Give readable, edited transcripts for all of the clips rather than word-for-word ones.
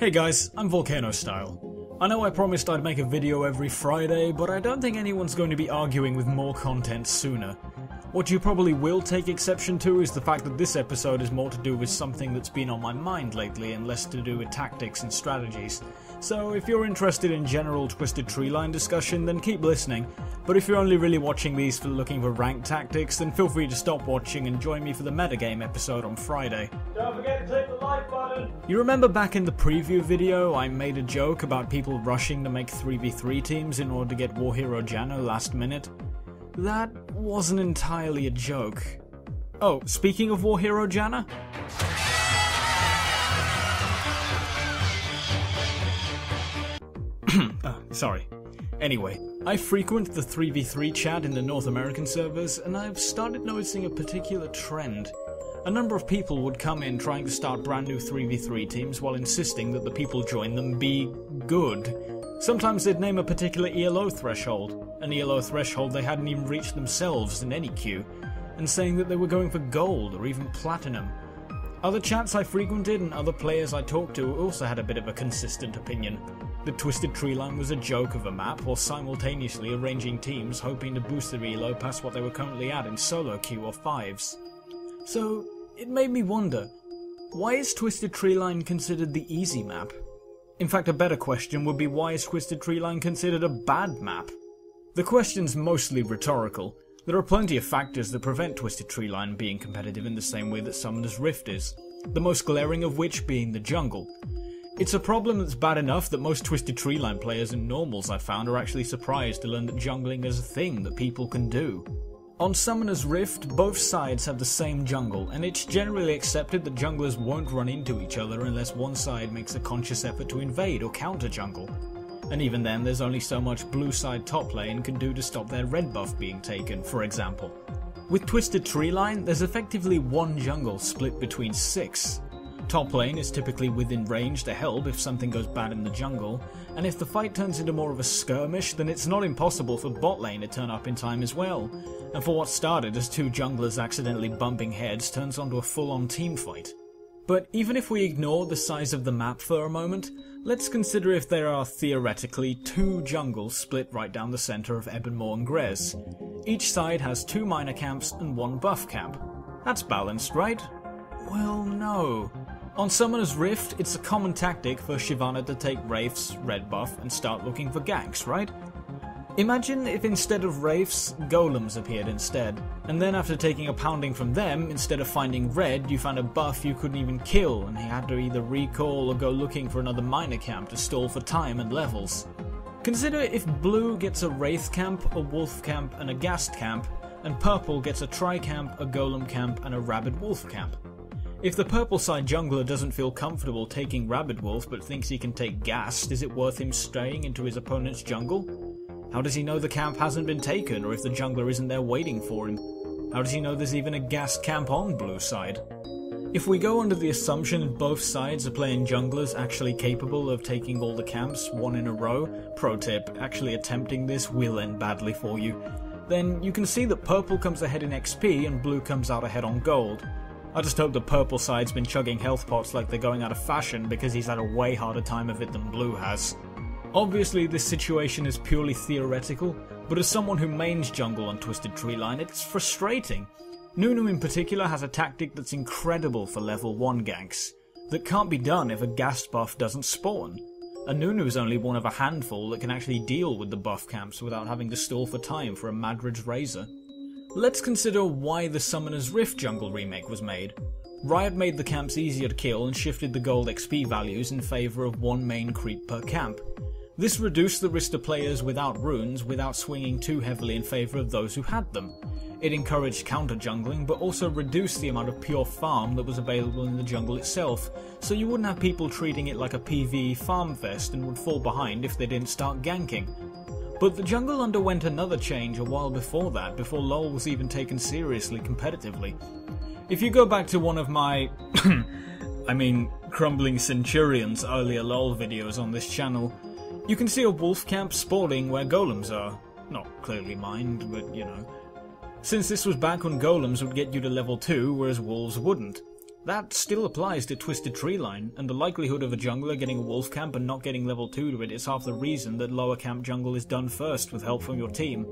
Hey guys, I'm Volcano Style. I know I promised I'd make a video every Friday, but I don't think anyone's going to be arguing with more content sooner. What you probably will take exception to is the fact that this episode is more to do with something that's been on my mind lately and less to do with tactics and strategies. So if you're interested in general Twisted Treeline discussion, then keep listening, but if you're only really watching these for looking for ranked tactics, then feel free to stop watching and join me for the metagame episode on Friday. Don't forget to click the like button! You remember back in the preview video I made a joke about people rushing to make 3v3 teams in order to get War Hero Jano last minute? That wasn't entirely a joke. Oh, speaking of War Hero Janna? Sorry. Anyway, I frequent the 3v3 chat in the North American servers, and I've started noticing a particular trend. A number of people would come in trying to start brand new 3v3 teams while insisting that the people join them be good. Sometimes they'd name a particular ELO threshold, an ELO threshold they hadn't even reached themselves in any queue, and saying that they were going for gold or even platinum. Other chats I frequented and other players I talked to also had a bit of a consistent opinion. The Twisted Treeline was a joke of a map while simultaneously arranging teams hoping to boost their ELO past what they were currently at in solo queue or 5s. So, it made me wonder, why is Twisted Treeline considered the easy map? In fact, a better question would be, why is Twisted Treeline considered a bad map? The question's mostly rhetorical. There are plenty of factors that prevent Twisted Treeline being competitive in the same way that Summoner's Rift is, the most glaring of which being the jungle. It's a problem that's bad enough that most Twisted Treeline players and normals I've found are actually surprised to learn that jungling is a thing that people can do. On Summoner's Rift, both sides have the same jungle, and it's generally accepted that junglers won't run into each other unless one side makes a conscious effort to invade or counter jungle. And even then, there's only so much blue side top lane can do to stop their red buff being taken, for example. With Twisted Treeline, there's effectively one jungle split between 6. Top lane is typically within range to help if something goes bad in the jungle, and if the fight turns into more of a skirmish, then it's not impossible for bot lane to turn up in time as well, and for what started as two junglers accidentally bumping heads turns onto a full-on team fight. But even if we ignore the size of the map for a moment, let's consider if there are theoretically 2 jungles split right down the centre of Ebonmoor and Grez. Each side has 2 minor camps and 1 buff camp. That's balanced, right? Well, no. On Summoner's Rift, it's a common tactic for Shyvana to take Wraith's red buff and start looking for ganks, right? Imagine if instead of Wraiths, Golems appeared instead, and then after taking a pounding from them, instead of finding red, you found a buff you couldn't even kill and he had to either recall or go looking for another minor camp to stall for time and levels. Consider if blue gets a Wraith camp, a Wolf camp and a Ghast camp, and purple gets a Tri-camp, a Golem camp and a Rabid Wolf camp. If the purple side jungler doesn't feel comfortable taking Rabid Wolf but thinks he can take Ghast, is it worth him straying into his opponent's jungle? How does he know the camp hasn't been taken or if the jungler isn't there waiting for him? How does he know there's even a Ghast camp on blue side? If we go under the assumption that both sides are playing junglers actually capable of taking all the camps one in a row, pro tip, actually attempting this will end badly for you, then you can see that purple comes ahead in XP and blue comes out ahead on gold. I just hope the purple side's been chugging health pots like they're going out of fashion because he's had a way harder time of it than blue has. Obviously this situation is purely theoretical, but as someone who mains jungle on Twisted Treeline, it's frustrating. Nunu in particular has a tactic that's incredible for level 1 ganks, that can't be done if a Ghast buff doesn't spawn. And Nunu is only one of a handful that can actually deal with the buff camps without having to stall for time for a Madrid's Razor. Let's consider why the Summoner's Rift jungle remake was made. Riot made the camps easier to kill and shifted the gold XP values in favour of 1 main creep per camp. This reduced the risk to players without runes without swinging too heavily in favour of those who had them. It encouraged counter jungling but also reduced the amount of pure farm that was available in the jungle itself, so you wouldn't have people treating it like a PvE farm fest and would fall behind if they didn't start ganking. But the jungle underwent another change a while before that, before LoL was even taken seriously competitively. If you go back to one of my Crumbling Centurion's earlier LoL videos on this channel, you can see a wolf camp spawning where golems are. Not clearly mined, but you know. Since this was back when golems would get you to level 2, whereas wolves wouldn't. That still applies to Twisted Treeline, and the likelihood of a jungler getting a wolf camp and not getting level 2 to it is half the reason that lower camp jungle is done first with help from your team.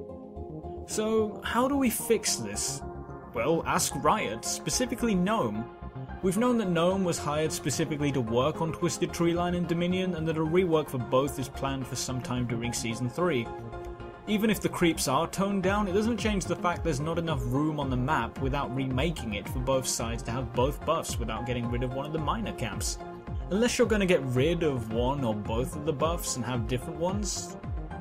So, how do we fix this? Well, ask Riot, specifically Gnome. We've known that Gnome was hired specifically to work on Twisted Treeline and Dominion, and that a rework for both is planned for some time during Season 3. Even if the creeps are toned down, it doesn't change the fact there's not enough room on the map without remaking it for both sides to have both buffs without getting rid of one of the minor camps. Unless you're going to get rid of one or both of the buffs and have different ones.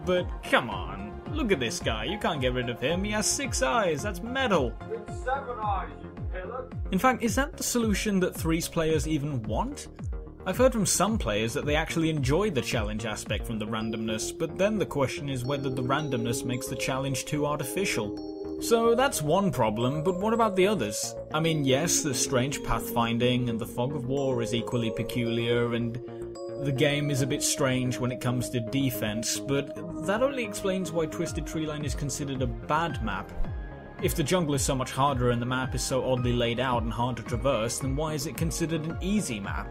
But come on, look at this guy, you can't get rid of him, he has 6 eyes, that's metal! It's 7 eyes, you pillar! In fact, is that the solution that Threes players even want? I've heard from some players that they actually enjoy the challenge aspect from the randomness, but then the question is whether the randomness makes the challenge too artificial. So that's one problem, but what about the others? I mean, yes, the strange pathfinding and the fog of war is equally peculiar, and the game is a bit strange when it comes to defense, but that only explains why Twisted Treeline is considered a bad map. If the jungle is so much harder and the map is so oddly laid out and hard to traverse, then why is it considered an easy map?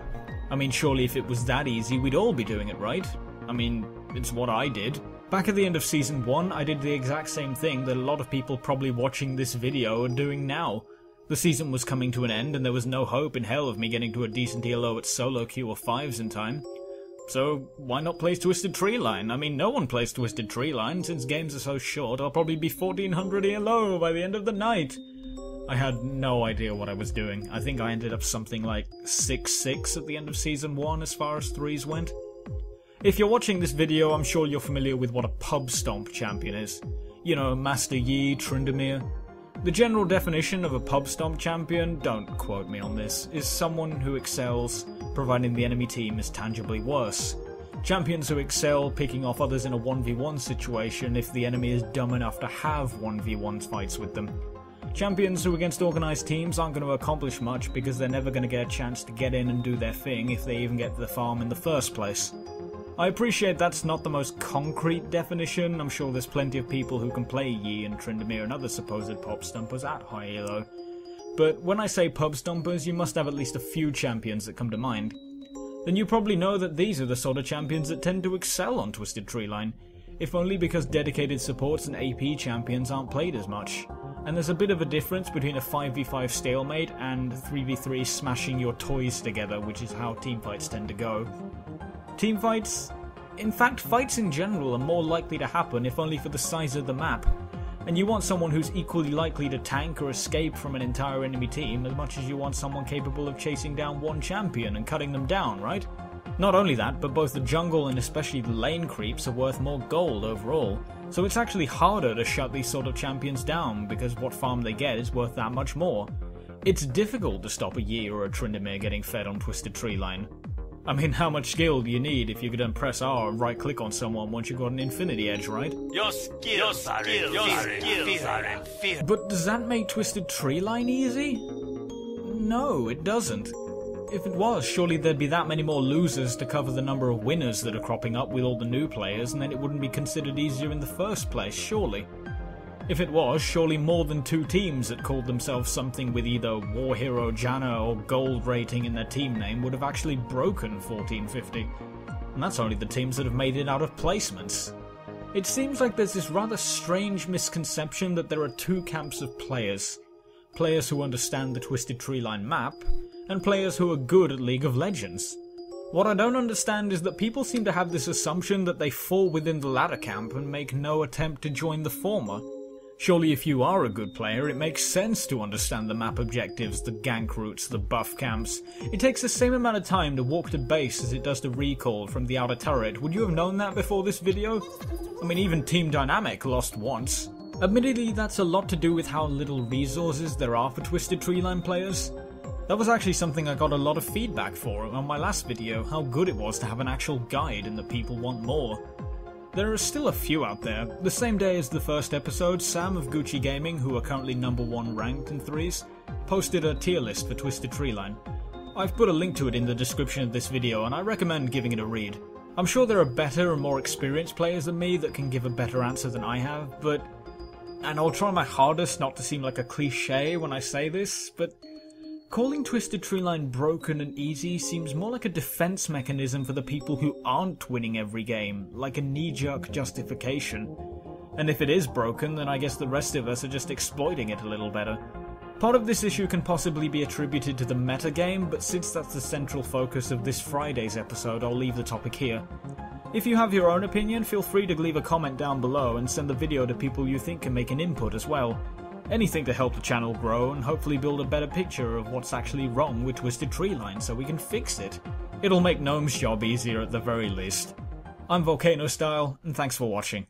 I mean, surely if it was that easy, we'd all be doing it, right? I mean, it's what I did. Back at the end of Season 1, I did the exact same thing that a lot of people probably watching this video are doing now. The season was coming to an end, and there was no hope in hell of me getting to a decent ELO at solo queue or 5s in time. So, why not play Twisted Treeline? I mean, no one plays Twisted Treeline. Since games are so short, I'll probably be 1400 ELO by the end of the night. I had no idea what I was doing. I think I ended up something like 6-6 at the end of Season 1 as far as 3s went. If you're watching this video, I'm sure you're familiar with what a pub stomp champion is. You know, Master Yi, Tryndamere. The general definition of a pub stomp champion, don't quote me on this, is someone who excels, providing the enemy team is tangibly worse. Champions who excel picking off others in a 1v1 situation if the enemy is dumb enough to have 1v1 fights with them. Champions who against organised teams aren't going to accomplish much because they're never going to get a chance to get in and do their thing if they even get to the farm in the first place. I appreciate that's not the most concrete definition. I'm sure there's plenty of people who can play Yi and Tryndamere and other supposed pub stompers at high elo. But when I say pub stompers, you must have at least a few champions that come to mind. Then you probably know that these are the sort of champions that tend to excel on Twisted Treeline, if only because dedicated supports and AP champions aren't played as much. And there's a bit of a difference between a 5v5 stalemate and 3v3 smashing your toys together, which is how teamfights tend to go. Teamfights? In fact, fights in general are more likely to happen if only for the size of the map. And you want someone who's equally likely to tank or escape from an entire enemy team as much as you want someone capable of chasing down one champion and cutting them down, right? Not only that, but both the jungle and especially the lane creeps are worth more gold overall. So it's actually harder to shut these sort of champions down because what farm they get is worth that much more. It's difficult to stop a Yi or a Tryndamere getting fed on Twisted Treeline. I mean, how much skill do you need if you could then press R and right click on someone once you've got an infinity edge, right? Your skills are inferior. But does that make Twisted Treeline easy? No, it doesn't. If it was, surely there'd be that many more losers to cover the number of winners that are cropping up with all the new players, and then it wouldn't be considered easier in the first place, surely. If it was, surely more than 2 teams that called themselves something with either War Hero Janna or Gold rating in their team name would have actually broken 1450. And that's only the teams that have made it out of placements. It seems like there's this rather strange misconception that there are 2 camps of players. Players who understand the Twisted Treeline map, and players who are good at League of Legends. What I don't understand is that people seem to have this assumption that they fall within the latter camp and make no attempt to join the former. Surely if you are a good player, it makes sense to understand the map objectives, the gank routes, the buff camps. It takes the same amount of time to walk to base as it does to recall from the outer turret. Would you have known that before this video? I mean, even Team Dynamic lost once. Admittedly, that's a lot to do with how little resources there are for Twisted Treeline players. That was actually something I got a lot of feedback for on my last video, how good it was to have an actual guide and that people want more. There are still a few out there. The same day as the first episode, Sam of Gucci Gaming, who are currently #1 ranked in 3s, posted a tier list for Twisted Treeline. I've put a link to it in the description of this video and I recommend giving it a read. I'm sure there are better and more experienced players than me that can give a better answer than I have, and I'll try my hardest not to seem like a cliche when I say this, but Calling Twisted Treeline broken and easy seems more like a defense mechanism for the people who aren't winning every game, like a knee-jerk justification. And if it is broken, then I guess the rest of us are just exploiting it a little better. Part of this issue can possibly be attributed to the metagame, but since that's the central focus of this Friday's episode, I'll leave the topic here. If you have your own opinion, feel free to leave a comment down below and send the video to people you think can make an input as well. Anything to help the channel grow and hopefully build a better picture of what's actually wrong with Twisted Treeline so we can fix it. It'll make Gnome's job easier at the very least. I'm Volcano Style, and thanks for watching.